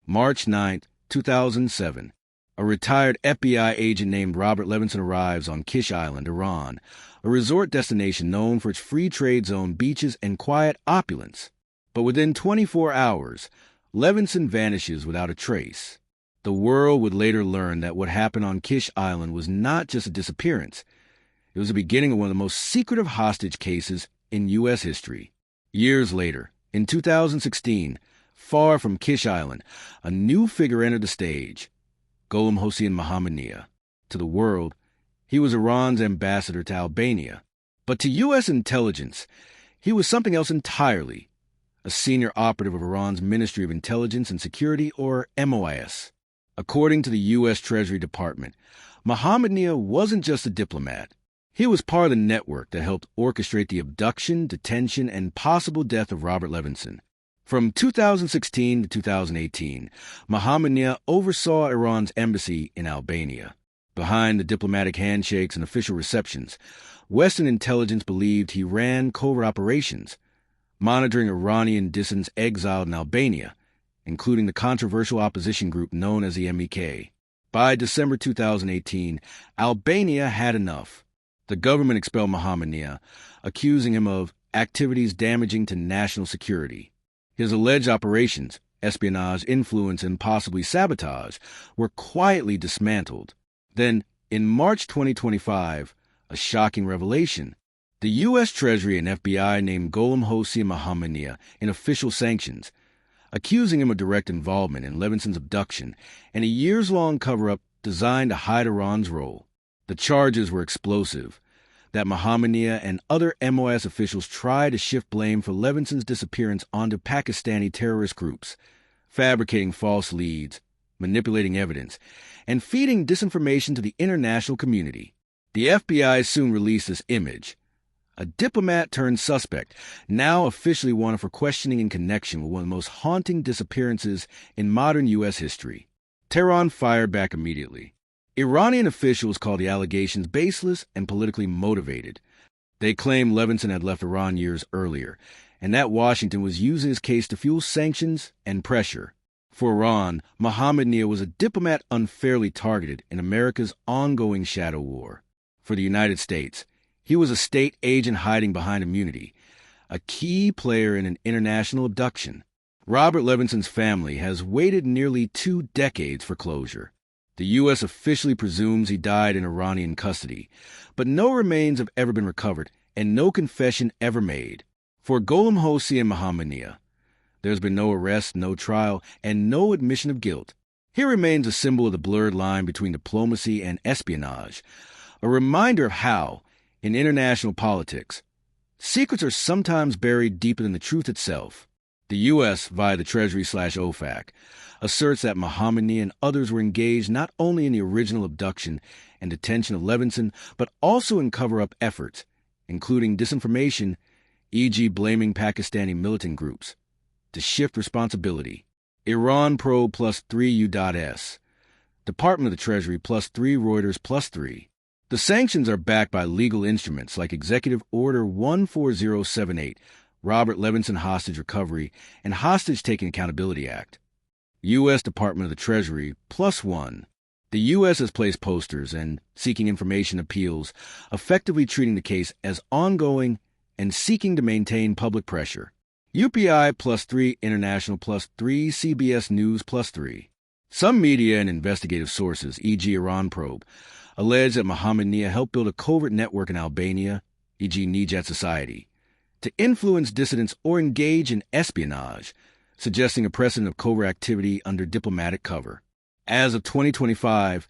March 9, 2007. A retired FBI agent named Robert Levinson arrives on Kish Island, Iran, a resort destination known for its free trade zone, beaches, and quiet opulence. But within 24 hours, Levinson vanishes without a trace. The world would later learn that what happened on Kish Island was not just a disappearance. It was the beginning of one of the most secretive hostage cases in U.S. history. Years later, in 2016, far from Kish Island, a new figure entered the stage, Gholamhosein Mohammadnia. To the world, he was Iran's ambassador to Albania. But to U.S. intelligence, he was something else entirely, a senior operative of Iran's Ministry of Intelligence and Security, or MOIS. According to the U.S. Treasury Department, Mohammadnia wasn't just a diplomat. He was part of the network that helped orchestrate the abduction, detention, and possible death of Robert Levinson. From 2016 to 2018, Mohammadnia oversaw Iran's embassy in Albania. Behind the diplomatic handshakes and official receptions, Western intelligence believed he ran covert operations, monitoring Iranian dissidents exiled in Albania, including the controversial opposition group known as the MEK. By December 2018, Albania had enough. The government expelled Mohammadnia, accusing him of activities damaging to national security. His alleged operations, espionage, influence, and possibly sabotage, were quietly dismantled. Then, in March 2025, a shocking revelation. The U.S. Treasury and FBI named Gholamhosein Mohammadnia in official sanctions, accusing him of direct involvement in Levinson's abduction and a years-long cover-up designed to hide Iran's role. The charges were explosive, that Mohammadnia and other MOIS officials tried to shift blame for Levinson's disappearance onto Pakistani terrorist groups, fabricating false leads, manipulating evidence, and feeding disinformation to the international community. The FBI soon released this image. A diplomat turned suspect, now officially wanted for questioning in connection with one of the most haunting disappearances in modern U.S. history. Tehran fired back immediately. Iranian officials called the allegations baseless and politically motivated. They claimed Levinson had left Iran years earlier, and that Washington was using his case to fuel sanctions and pressure. For Iran, Mohammadnia was a diplomat unfairly targeted in America's ongoing shadow war. For the United States, he was a state agent hiding behind immunity, a key player in an international abduction. Robert Levinson's family has waited nearly 2 decades for closure. The U.S. officially presumes he died in Iranian custody, but no remains have ever been recovered and no confession ever made. For Gholamhosein Mohammadnia, there's been no arrest, no trial, and no admission of guilt. He remains a symbol of the blurred line between diplomacy and espionage, a reminder of how, in international politics, secrets are sometimes buried deeper than the truth itself. The U.S., via the Treasury/OFAC, asserts that Mohammadnia and others were engaged not only in the original abduction and detention of Levinson, but also in cover-up efforts, including disinformation, e.g. blaming Pakistani militant groups, to shift responsibility. Iran probe +3 U.S. Department of the Treasury +3 Reuters +3. The sanctions are backed by legal instruments like Executive Order 14078, Robert Levinson Hostage Recovery, and Hostage-Taking Accountability Act. U.S. Department of the Treasury +1. The U.S. has placed posters and seeking information appeals, effectively treating the case as ongoing and seeking to maintain public pressure. UPI +3 International +3 CBS News +3. Some media and investigative sources, e.g. Iran Probe, allege that Mohammadnia helped build a covert network in Albania, e.g. Nijat Society, to influence dissidents or engage in espionage, suggesting a precedent of covert activity under diplomatic cover. As of 2025,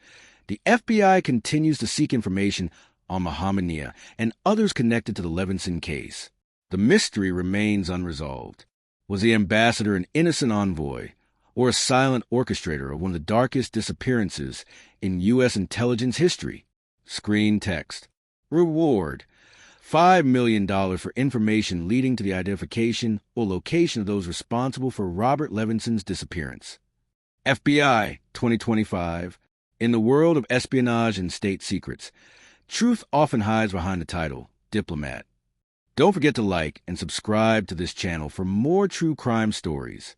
the FBI continues to seek information on Mohammadnia and others connected to the Levinson case. The mystery remains unresolved. Was the ambassador an innocent envoy or a silent orchestrator of one of the darkest disappearances in U.S. intelligence history? Screen text. Reward: $5 million for information leading to the identification or location of those responsible for Robert Levinson's disappearance. FBI 2025. In the world of espionage and state secrets, truth often hides behind the title, Diplomat. Don't forget to like and subscribe to this channel for more true crime stories.